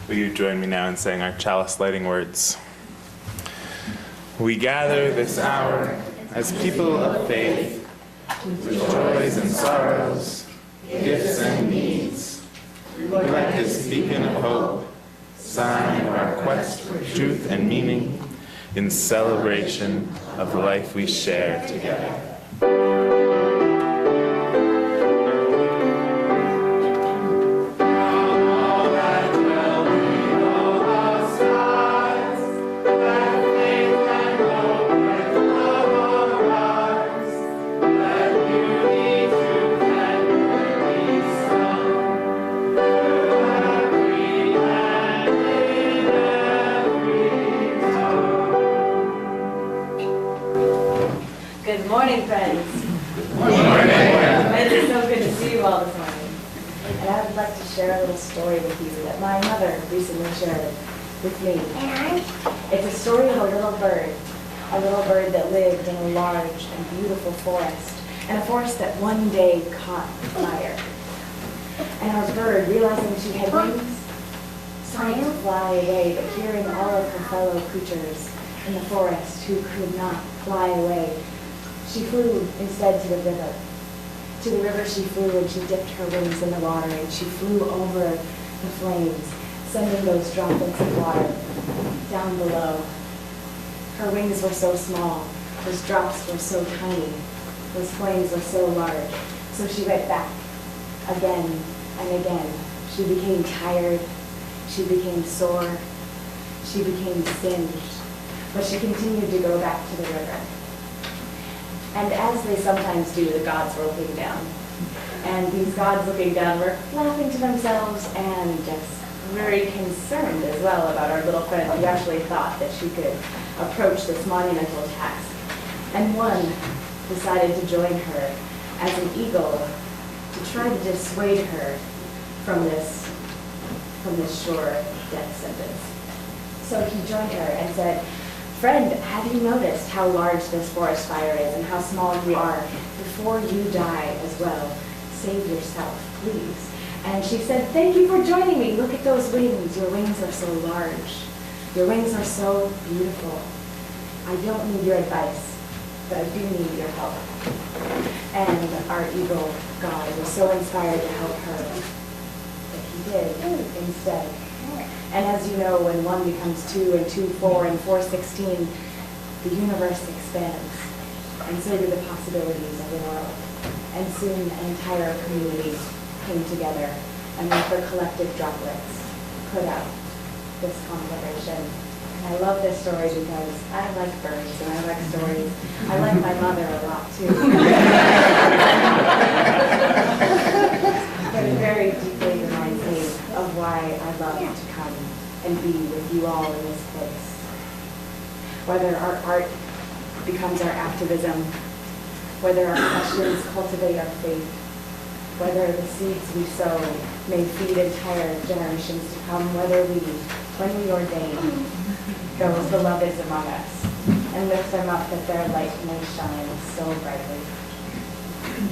Will you join me now in saying our chalice lighting words? We gather this hour as people of faith, with joys and sorrows, gifts and needs. We let this beacon of hope sign of our quest for truth and meaning in celebration of the life we share together. Good morning, friends. Good morning. It is so good to see you all this morning. And I would like to share a little story with you that my mother recently shared with me. It's a story of a little bird that lived in a large and beautiful forest, and a forest that one day caught fire. And our bird, realizing she had wings, started to fly away, but hearing all of her fellow creatures in the forest who could not fly away, she flew instead to the river. To the river she flew, and she dipped her wings in the water, and she flew over the flames, sending those droplets of water down below. Her wings were so small, those drops were so tiny, those flames were so large. So she went back again and again. She became tired, she became sore, she became singed, but she continued to go back to the river. And as they sometimes do, the gods were looking down. And these gods looking down were laughing to themselves and just very concerned as well about our little friend who actually thought that she could approach this monumental task. And one decided to join her as an eagle to try to dissuade her from this sure death sentence. So he joined her and said, "Friend, have you noticed how large this forest fire is and how small you are? Before you die as well, save yourself, please." And she said, "Thank you for joining me. Look at those wings. Your wings are so large. Your wings are so beautiful. I don't need your advice, but I do need your help." And our eagle god was so inspired to help her that he did instead. And as you know, when 1 becomes 2 and 2, 4 and 4, 16, the universe expands. And so do the possibilities of the world. And soon an entire community came together and with their collective droplets put out this conflagration. And I love this story because I like birds and I like stories. I like my mother a lot too. But it very deeply reminds me of why I love to come and be with you all in this place. Whether our art becomes our activism, whether our questions cultivate our faith, whether the seeds we sow may feed entire generations to come, whether we, when we ordain, those beloveds among us, and lift them up that their light may shine so brightly.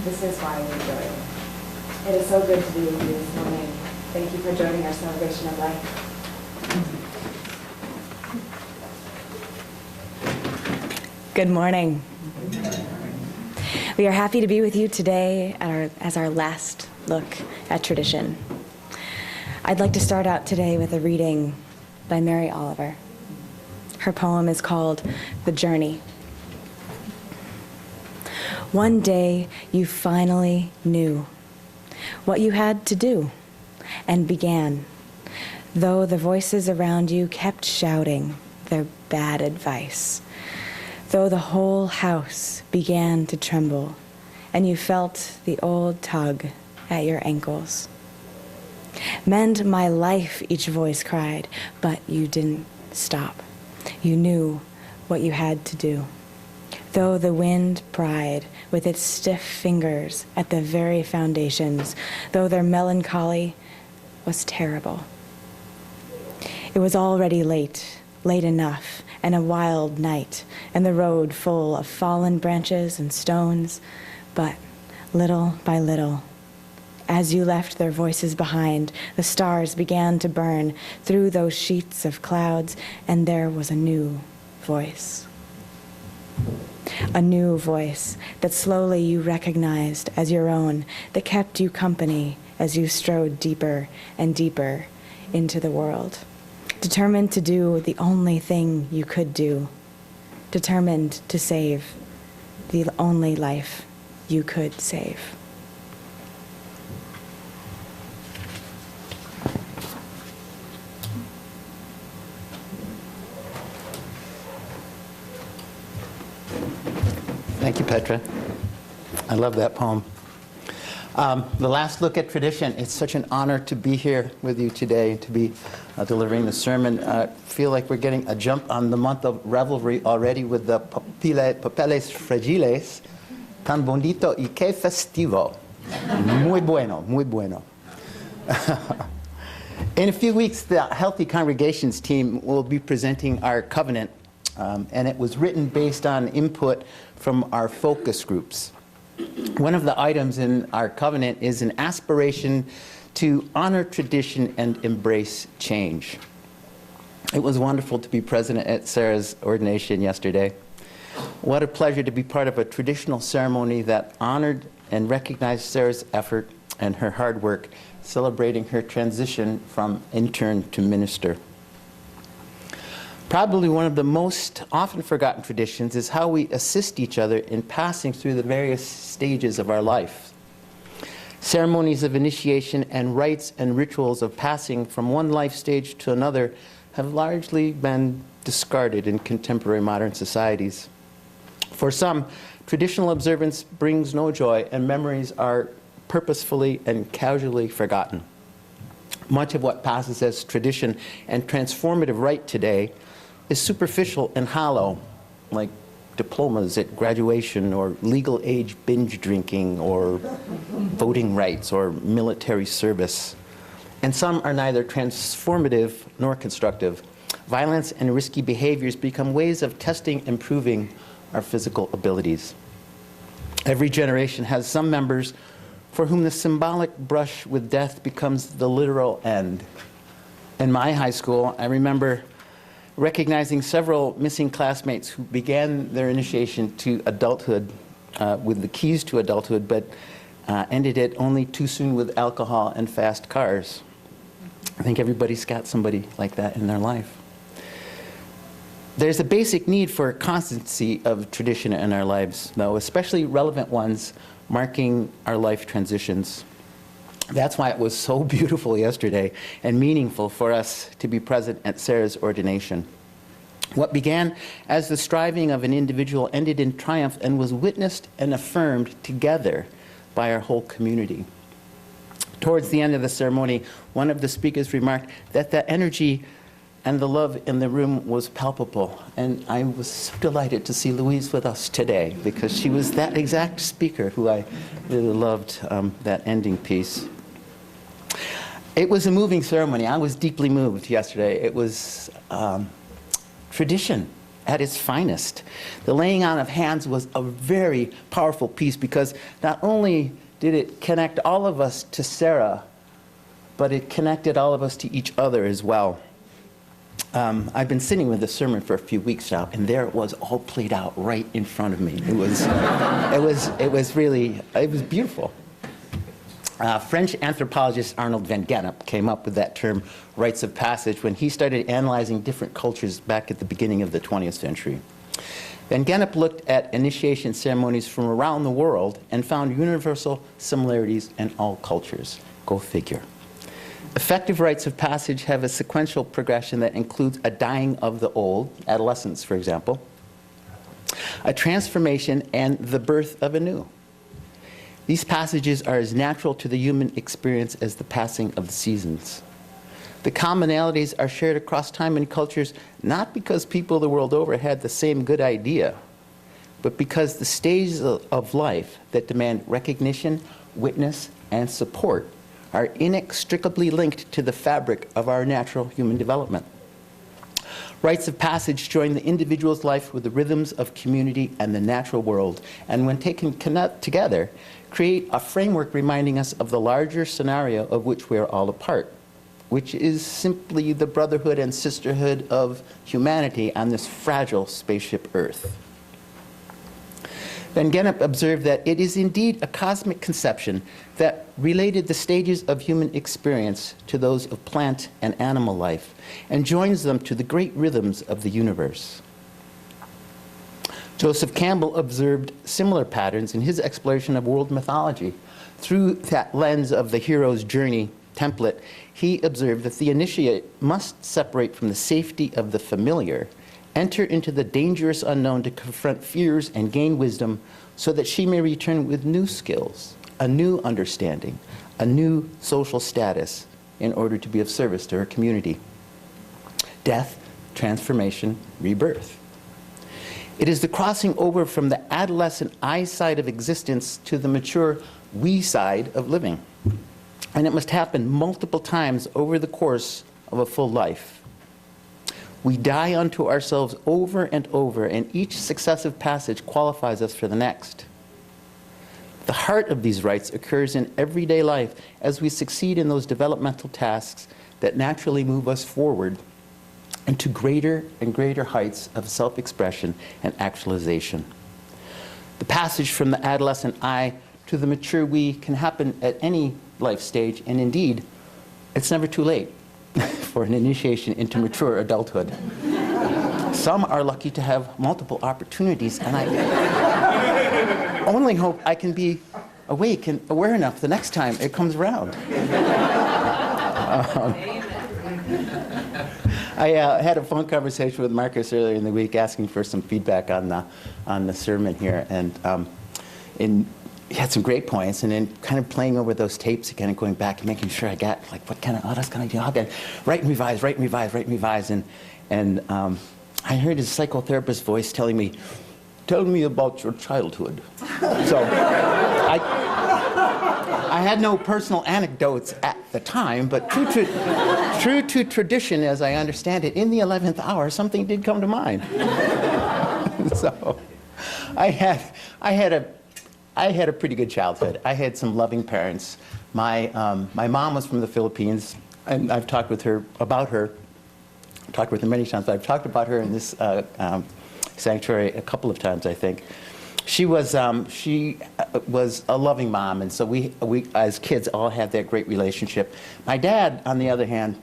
This is why we join. It is so good to be with you this morning. Thank you for joining our celebration of life. Good morning. We are happy to be with you today as our last look at tradition. I'd like to start out today with a reading by Mary Oliver. Her poem is called The Journey. One day you finally knew what you had to do and began, though the voices around you kept shouting their bad advice. Though the whole house began to tremble, and you felt the old tug at your ankles. Mend my life, each voice cried, but you didn't stop. You knew what you had to do. Though the wind pried with its stiff fingers at the very foundations, though their melancholy was terrible. It was already late enough, and a wild night, and the road full of fallen branches and stones, but little by little, As you left their voices behind, the stars began to burn through those sheets of clouds, and there was a new voice. A new voice that slowly you recognized as your own, that kept you company as you strode deeper and deeper into the world. Determined to do the only thing you could do. Determined to save the only life you could save. Thank you, Petra. I love that poem. The last look at tradition. It's such an honor to be here with you today and to be delivering the sermon. I feel like we're getting a jump on the month of revelry already with the papeles fragiles. Tan bonito y que festivo. Muy bueno, muy bueno. In a few weeks, the Healthy Congregations team will be presenting our covenant, and it was written based on input from our focus groups. One of the items in our covenant is an aspiration to honor tradition and embrace change. It was wonderful to be present at Sarah's ordination yesterday. What a pleasure to be part of a traditional ceremony that honored and recognized Sarah's effort and her hard work, celebrating her transition from intern to minister. Probably one of the most often forgotten traditions is how we assist each other in passing through the various stages of our life. Ceremonies of initiation and rites and rituals of passing from one life stage to another have largely been discarded in contemporary modern societies. For some, traditional observance brings no joy, and memories are purposefully and casually forgotten. Much of what passes as tradition and transformative rite today is superficial and hollow, like diplomas at graduation or legal age binge drinking or voting rights or military service. And some are neither transformative nor constructive. Violence and risky behaviors become ways of testing and proving our physical abilities. Every generation has some members for whom the symbolic brush with death becomes the literal end. In my high school, I remember recognizing several missing classmates who began their initiation to adulthood with the keys to adulthood, but ended it only too soon with alcohol and fast cars. I think everybody's got somebody like that in their life. There's a basic need for constancy of tradition in our lives, though, especially relevant ones marking our life transitions. That's why it was so beautiful yesterday and meaningful for us to be present at Sarah's ordination. What began as the striving of an individual ended in triumph and was witnessed and affirmed together by our whole community. Towards the end of the ceremony, one of the speakers remarked that the energy and the love in the room was palpable. And I was so delighted to see Louise with us today, because she was that exact speaker who I really loved that ending piece. It was a moving ceremony. I was deeply moved yesterday. It was tradition at its finest. The laying on of hands was a very powerful piece, because not only did it connect all of us to Sarah, but it connected all of us to each other as well. I've been sitting with the sermon for a few weeks now, and there it was, all played out right in front of me. It was beautiful. French anthropologist Arnold van Gennep came up with that term, rites of passage, when he started analyzing different cultures back at the beginning of the 20th century. Van Gennep looked at initiation ceremonies from around the world and found universal similarities in all cultures. Go figure. Effective rites of passage have a sequential progression that includes a dying of the old, adolescence, for example, a transformation, and the birth of a new. These passages are as natural to the human experience as the passing of the seasons. The commonalities are shared across time and cultures, not because people the world over had the same good idea, but because the stages of life that demand recognition, witness, and support are inextricably linked to the fabric of our natural human development. Rites of passage join the individual's life with the rhythms of community and the natural world, and when taken together, create a framework reminding us of the larger scenario of which we are all a part, which is simply the brotherhood and sisterhood of humanity on this fragile spaceship Earth. Van Gennep observed that it is indeed a cosmic conception that related the stages of human experience to those of plant and animal life, and joins them to the great rhythms of the universe. Joseph Campbell observed similar patterns in his exploration of world mythology. Through that lens of the hero's journey template, he observed that the initiate must separate from the safety of the familiar, enter into the dangerous unknown to confront fears and gain wisdom, so that she may return with new skills, a new understanding, a new social status, in order to be of service to her community. Death, transformation, rebirth. It is the crossing over from the adolescent I side of existence to the mature we side of living. And it must happen multiple times over the course of a full life. We die unto ourselves over and over, and each successive passage qualifies us for the next. The heart of these rites occurs in everyday life as we succeed in those developmental tasks that naturally move us forward into greater and greater heights of self-expression and actualization. The passage from the adolescent I to the mature we can happen at any life stage, and indeed, it's never too late for an initiation into mature adulthood. Some are lucky to have multiple opportunities, and I only hope I can be awake and aware enough the next time it comes around. I had a phone conversation with Marcus earlier in the week asking for some feedback on the sermon here, and he had some great points, and then kind of playing over those tapes again and going back and making sure I got, like, what kind of, oh, that's going to do, okay, write and revise, and I heard his psychotherapist voice telling me, tell me about your childhood. So I had no personal anecdotes at the time, but true to tradition, as I understand it, in the 11th hour, something did come to mind. So I had a pretty good childhood. I had some loving parents. My mom was from the Philippines, and I've talked with her about her. I've talked with her many times, but I've talked about her in this sanctuary a couple of times, I think. She was a loving mom, and so we as kids all had that great relationship. My dad, on the other hand,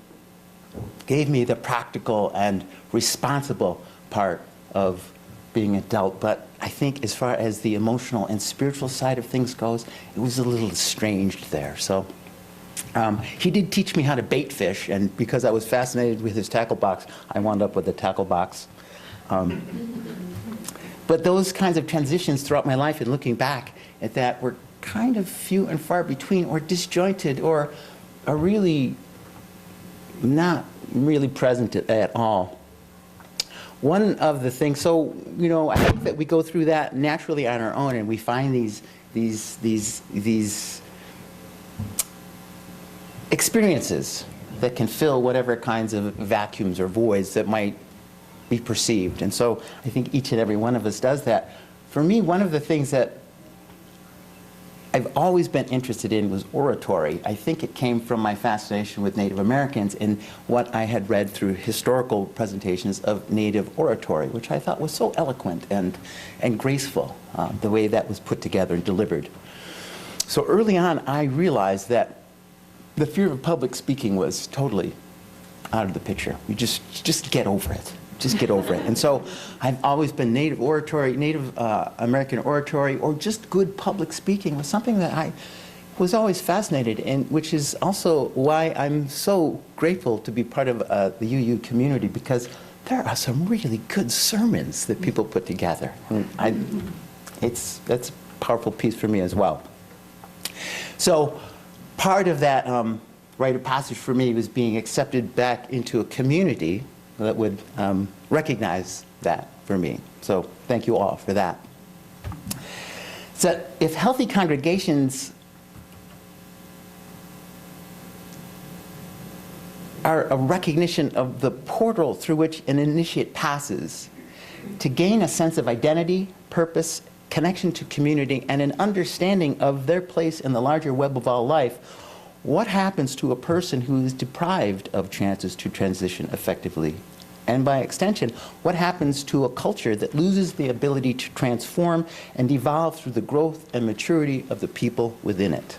gave me the practical and responsible part of being an adult, but I think as far as the emotional and spiritual side of things goes, it was a little estranged there. So he did teach me how to bait fish, and because I was fascinated with his tackle box, I wound up with a tackle box. But those kinds of transitions throughout my life, and looking back at that, were kind of few and far between, or disjointed, or are really not really present at all. One of the things, so, you know, I think that we go through that naturally on our own, and we find these experiences that can fill whatever kinds of vacuums or voids that might be perceived. And so I think each and every one of us does that. For me, one of the things that I've always been interested in was oratory. I think it came from my fascination with Native Americans and what I had read through historical presentations of Native oratory, which I thought was so eloquent and graceful, the way that was put together and delivered. So early on, I realized that the fear of public speaking was totally out of the picture. You just get over it. Just get over it. And so I've always been Native oratory, Native American oratory, or just good public speaking was something that I was always fascinated in, which is also why I'm so grateful to be part of the UU community, because there are some really good sermons that people put together. And that's a powerful piece for me as well. So part of that rite of passage for me was being accepted back into a community that would recognize that for me. So thank you all for that. So if healthy congregations are a recognition of the portal through which an initiate passes to gain a sense of identity, purpose, connection to community, and an understanding of their place in the larger web of all life. What happens to a person who is deprived of chances to transition effectively? And by extension, what happens to a culture that loses the ability to transform and evolve through the growth and maturity of the people within it?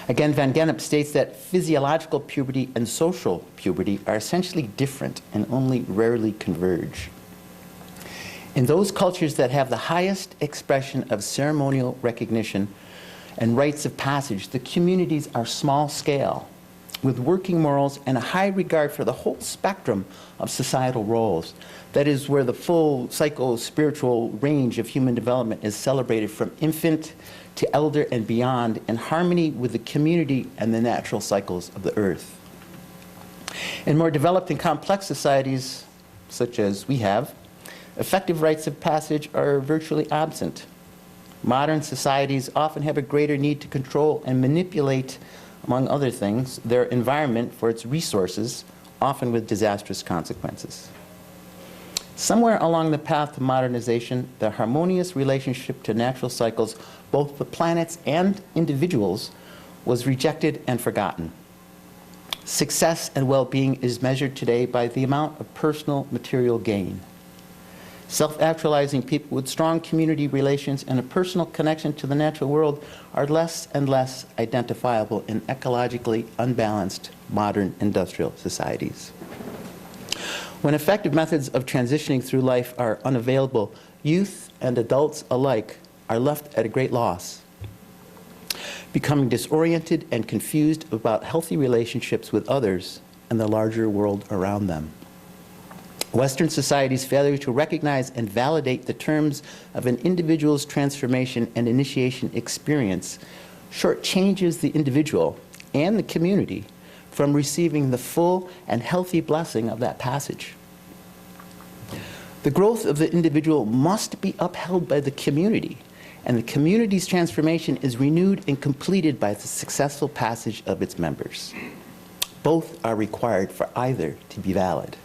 Again, Van Gennep states that physiological puberty and social puberty are essentially different and only rarely converge. In those cultures that have the highest expression of ceremonial recognition and rites of passage, the communities are small scale, with working morals and a high regard for the whole spectrum of societal roles. That is where the full psycho-spiritual range of human development is celebrated from infant to elder and beyond, in harmony with the community and the natural cycles of the earth. In more developed and complex societies, such as we have, effective rites of passage are virtually absent. Modern societies often have a greater need to control and manipulate, among other things, their environment for its resources, often with disastrous consequences. Somewhere along the path to modernization, the harmonious relationship to natural cycles, both the planets and individuals, was rejected and forgotten. Success and well-being is measured today by the amount of personal material gain. Self-actualizing people with strong community relations and a personal connection to the natural world are less and less identifiable in ecologically unbalanced modern industrial societies. When effective methods of transitioning through life are unavailable, youth and adults alike are left at a great loss, becoming disoriented and confused about healthy relationships with others and the larger world around them. Western society's failure to recognize and validate the terms of an individual's transformation and initiation experience shortchanges the individual and the community from receiving the full and healthy blessing of that passage. The growth of the individual must be upheld by the community, and the community's transformation is renewed and completed by the successful passage of its members. Both are required for either to be valid.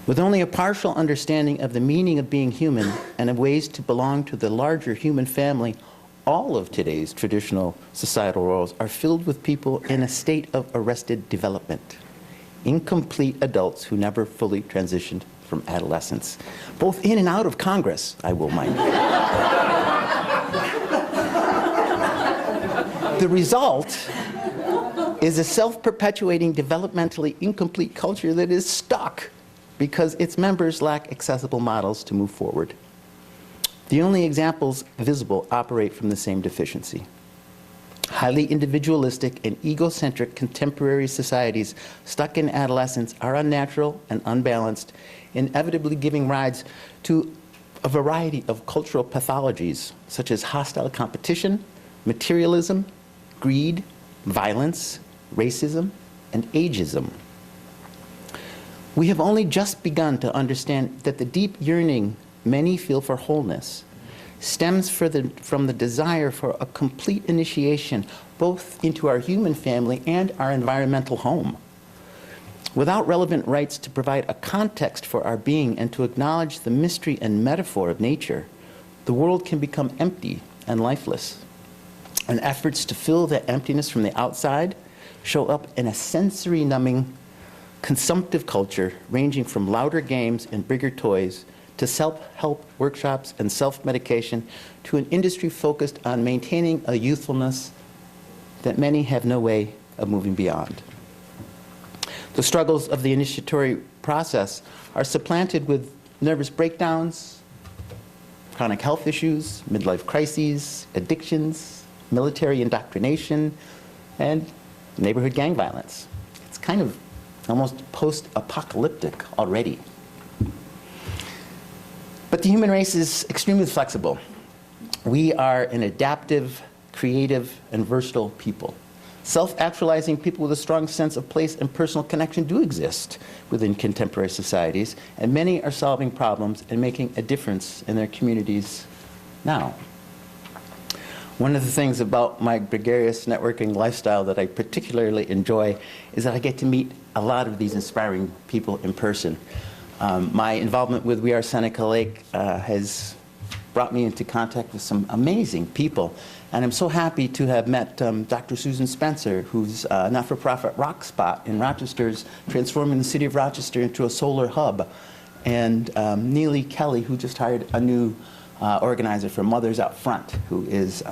With only a partial understanding of the meaning of being human and of ways to belong to the larger human family, all of today's traditional societal roles are filled with people in a state of arrested development, incomplete adults who never fully transitioned from adolescence, both in and out of Congress, I will mind. The result is a self-perpetuating, developmentally incomplete culture that is stuck because its members lack accessible models to move forward. The only examples visible operate from the same deficiency. Highly individualistic and egocentric contemporary societies stuck in adolescence are unnatural and unbalanced, inevitably giving rise to a variety of cultural pathologies, such as hostile competition, materialism, greed, violence, racism, and ageism. We have only just begun to understand that the deep yearning many feel for wholeness stems from the desire for a complete initiation both into our human family and our environmental home. Without relevant rites to provide a context for our being and to acknowledge the mystery and metaphor of nature, the world can become empty and lifeless. And efforts to fill that emptiness from the outside show up in a sensory-numbing, consumptive culture ranging from louder games and bigger toys to self-help workshops and self-medication to an industry focused on maintaining a youthfulness that many have no way of moving beyond. The struggles of the initiatory process are supplanted with nervous breakdowns, chronic health issues, midlife crises, addictions, military indoctrination, and neighborhood gang violence. It's kind of almost post-apocalyptic already. But the human race is extremely flexible. We are an adaptive, creative, and versatile people. Self-actualizing people with a strong sense of place and personal connection do exist within contemporary societies, and many are solving problems and making a difference in their communities now. One of the things about my gregarious networking lifestyle that I particularly enjoy is that I get to meet a lot of these inspiring people in person. My involvement with We Are Seneca Lake has brought me into contact with some amazing people. And I'm so happy to have met Dr. Susan Spencer, who's a not-for-profit rock spot in Rochester, is transforming the city of Rochester into a solar hub. And Neely Kelly, who just hired a new organizer for Mothers Out Front, who is,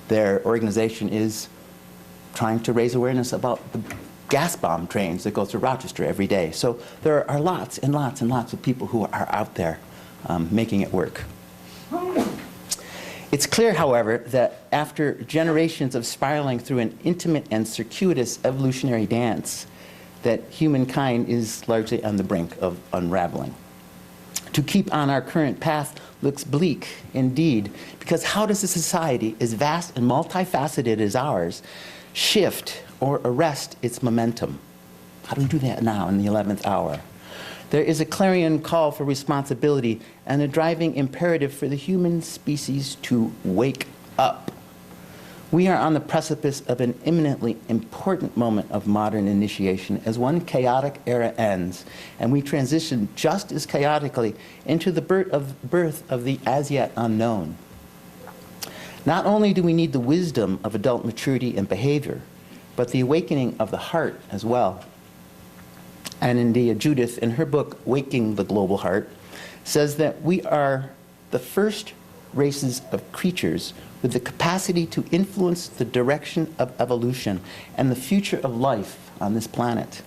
their organization is trying to raise awareness about the gas bomb trains that go through Rochester every day. So there are lots and lots and lots of people who are out there making it work. It's clear, however, that after generations of spiraling through an intimate and circuitous evolutionary dance, that humankind is largely on the brink of unraveling. To keep on our current path looks bleak indeed, because how does a society as vast and multifaceted as ours shift or arrest its momentum? How do we do that now in the 11th hour? There is a clarion call for responsibility and a driving imperative for the human species to wake up. We are on the precipice of an imminently important moment of modern initiation as one chaotic era ends, and we transition just as chaotically into the birth of the as yet unknown. Not only do we need the wisdom of adult maturity and behavior, but the awakening of the heart as well. And indeed, Judith, in her book, Waking the Global Heart, says that we are the first races of creatures with the capacity to influence the direction of evolution and the future of life on this planet.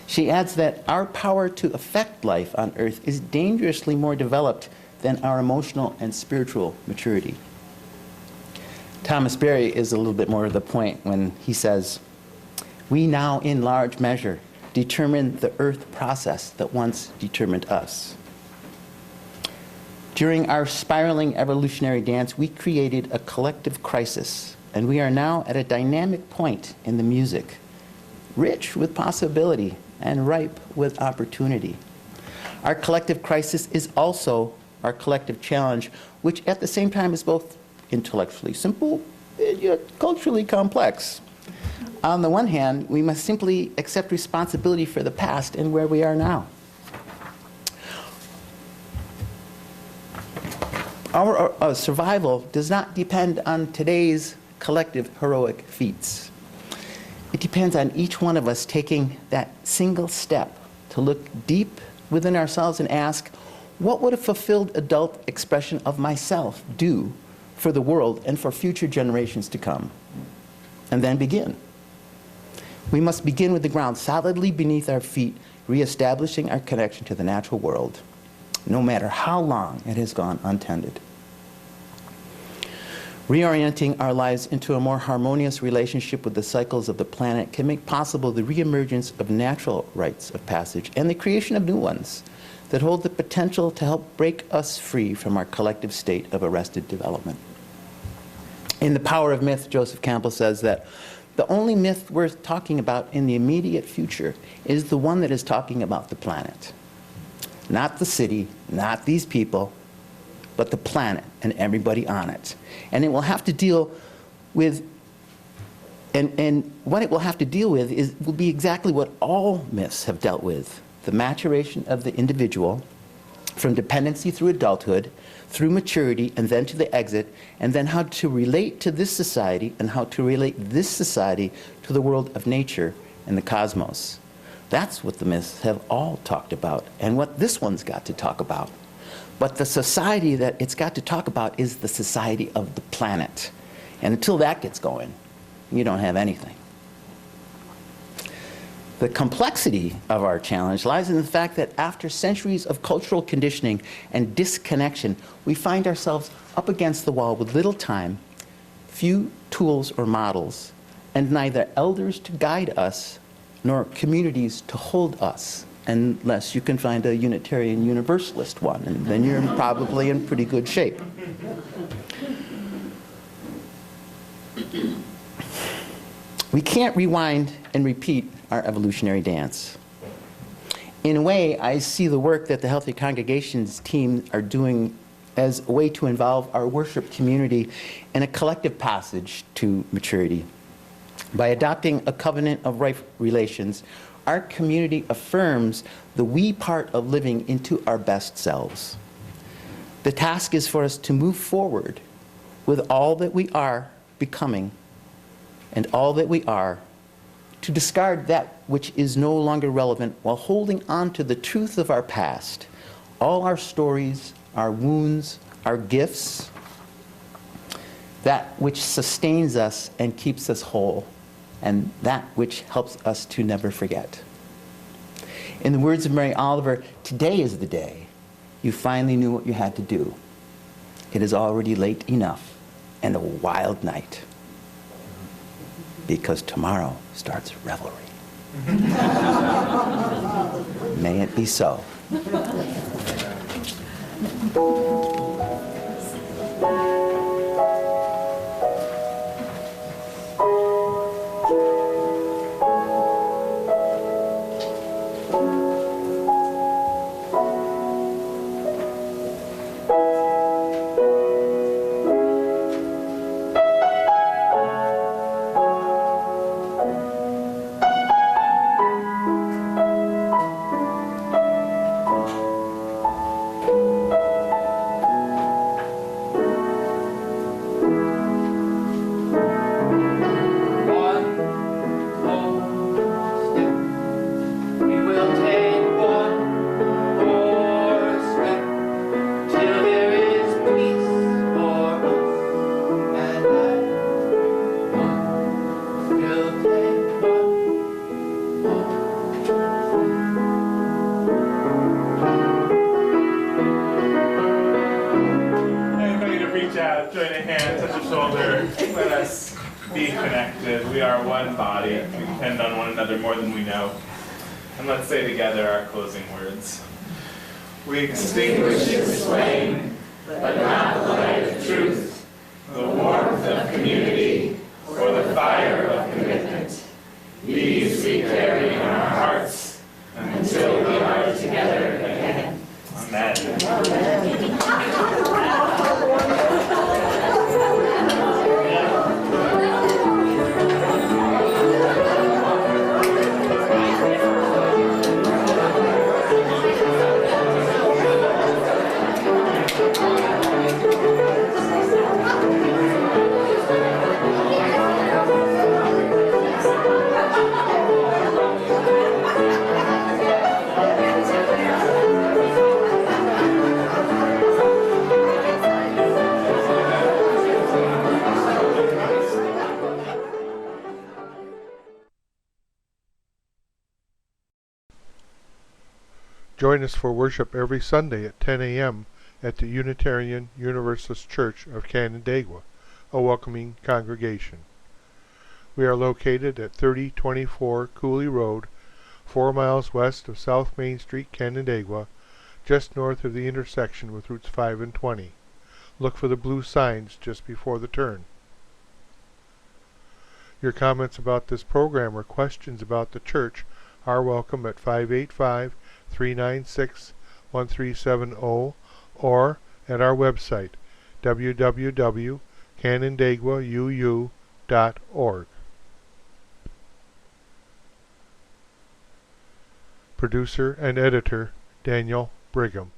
She adds that our power to affect life on Earth is dangerously more developed than our emotional and spiritual maturity. Thomas Berry is a little bit more to the point when he says, "We now, in large measure, determine the Earth process that once determined us." During our spiraling evolutionary dance, we created a collective crisis, and we are now at a dynamic point in the music, rich with possibility and ripe with opportunity. Our collective crisis is also our collective challenge, which at the same time is both intellectually simple and yet culturally complex. On the one hand, we must simply accept responsibility for the past and where we are now. Our survival does not depend on today's collective heroic feats. It depends on each one of us taking that single step to look deep within ourselves and ask, what would a fulfilled adult expression of myself do for the world and for future generations to come? And then begin. We must begin with the ground solidly beneath our feet, reestablishing our connection to the natural world, no matter how long it has gone untended. Reorienting our lives into a more harmonious relationship with the cycles of the planet can make possible the reemergence of natural rites of passage and the creation of new ones that hold the potential to help break us free from our collective state of arrested development. In The Power of Myth, Joseph Campbell says that the only myth worth talking about in the immediate future is the one that is talking about the planet. Not the city, not these people, but the planet and everybody on it. And it will have to deal with, and what it will have to deal with will be exactly what all myths have dealt with: the maturation of the individual from dependency through adulthood, through maturity, and then to the exit, and then how to relate to this society and how to relate this society to the world of nature and the cosmos. That's what the myths have all talked about, and what this one's got to talk about. But the society that it's got to talk about is the society of the planet. And until that gets going, you don't have anything. The complexity of our challenge lies in the fact that after centuries of cultural conditioning and disconnection, we find ourselves up against the wall with little time, few tools or models, and neither elders to guide us nor communities to hold us, unless you can find a Unitarian Universalist one, and then you're probably in pretty good shape. We can't rewind and repeat our evolutionary dance. In a way, I see the work that the Healthy Congregations team are doing as a way to involve our worship community in a collective passage to maturity. By adopting a covenant of right relations, our community affirms the we part of living into our best selves. The task is for us to move forward with all that we are becoming and all that we are, to discard that which is no longer relevant while holding on to the truth of our past, all our stories, our wounds, our gifts, that which sustains us and keeps us whole, and that which helps us to never forget. In the words of Mary Oliver, today is the day you finally knew what you had to do. It is already late enough and a wild night, because tomorrow starts revelry. May it be so. Join a hand, touch a shoulder. Let us be connected. We are one body. We depend on one another more than we know. And let's say together our closing words. We extinguish its flame, but not the light of truth, the warmth of community, or the fire of commitment. These we carry in our hearts until we are together again. Amen. Join us for worship every Sunday at 10 a.m. at the Unitarian Universalist Church of Canandaigua, a welcoming congregation. We are located at 3024 Cooley Road, 4 miles west of South Main Street, Canandaigua, just north of the intersection with Routes 5 and 20. Look for the blue signs just before the turn. Your comments about this program or questions about the church are welcome at 585-396-1370 or at our website, www.canandaiguauu.org. Producer and editor, Daniel Brigham.